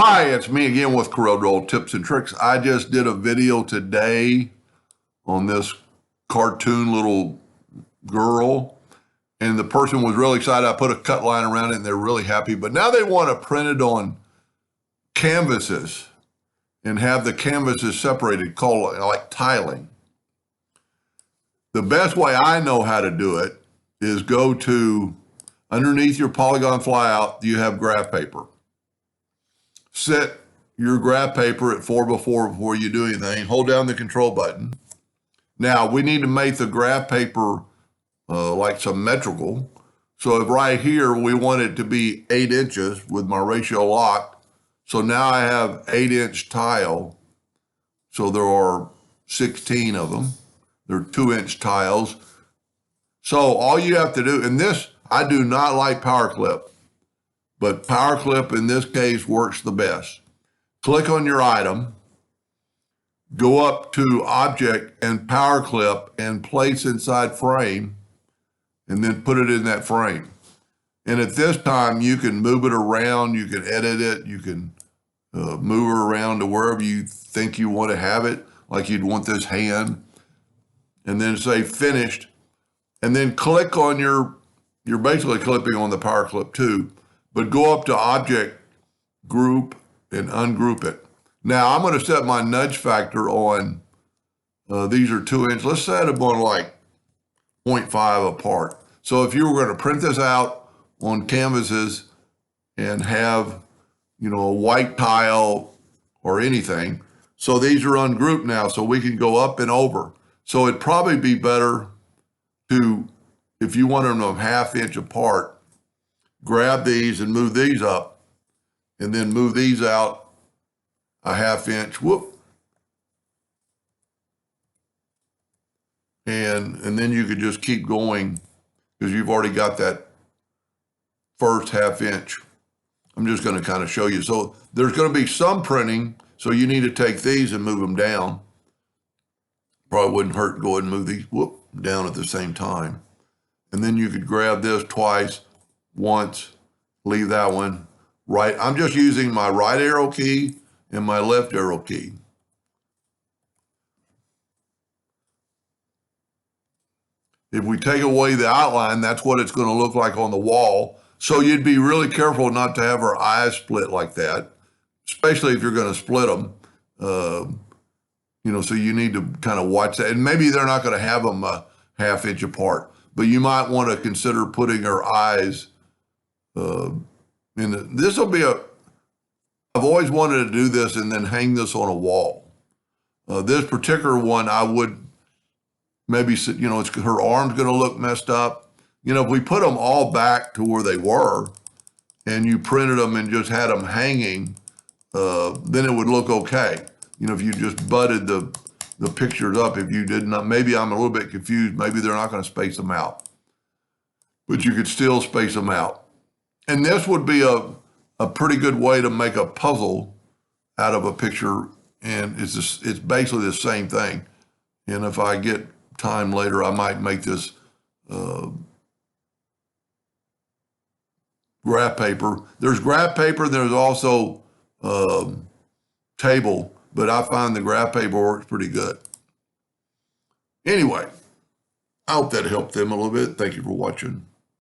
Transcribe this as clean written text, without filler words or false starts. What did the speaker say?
Hi, it's me again with CorelDraw tips and tricks. I just did a video today on this cartoon little girl, and the person was really excited. I put a cut line around it, and they're really happy. But now they want to print it on canvases and have the canvases separated, called like tiling. The best way I know how to do it is go to underneath your polygon flyout, you have graph paper. Set your graph paper at 4x4 before you do anything. Hold down the control button. Now, we need to make the graph paper like symmetrical. So if right here, we want it to be 8 inches with my ratio locked. So now I have 8-inch tile. So there are 16 of them. They're 2-inch tiles. So all you have to do, and this, I do not like power clip, but power clip in this case works the best. Click on your item, go up to object and power clip and place inside frame, and then put it in that frame. And at this time, you can move it around, you can edit it, you can move it around to wherever you think you want to have it, like you'd want this hand, and then say finished, and then click on you're basically clipping on the power clip too, but go up to object, group, and ungroup it. Now I'm going to set my nudge factor on, these are 2-inch. Let's set them on like 0.5 apart. So if you were going to print this out on canvases and have, a white tile or anything, so these are ungrouped now, so we can go up and over. So it'd probably be better to, if you want them a 1/2 inch apart, grab these and move these up, and then move these out a 1/2 inch, whoop. And then you could just keep going because you've already got that first 1/2 inch. I'm just going to kind of show you. So there's going to be some printing, so you need to take these and move them down. Probably wouldn't hurt to go ahead and move these, whoop, down at the same time. And then you could grab this twice, once, leave that one, right. I'm just using my right arrow key and my left arrow key. If we take away the outline, that's what it's going to look like on the wall. So you'd be really careful not to have our eyes split like that, especially if you're going to split them. So you need to kind of watch that. And maybe they're not going to have them a 1/2 inch apart, but you might want to consider putting her eyes this will be I've always wanted to do this and then hang this on a wall. This particular one, I would maybe, it's her arm's going to look messed up. If we put them all back to where they were and you printed them and just had them hanging, then it would look okay. If you just butted the pictures up, if you did not, maybe I'm a little bit confused. Maybe they're not going to space them out, but you could still space them out. And this would be a pretty good way to make a puzzle out of a picture. And it's basically the same thing. And if I get time later, I might make this graph paper. There's graph paper. There's also table, but I find the graph paper works pretty good. Anyway, I hope that helped them a little bit. Thank you for watching.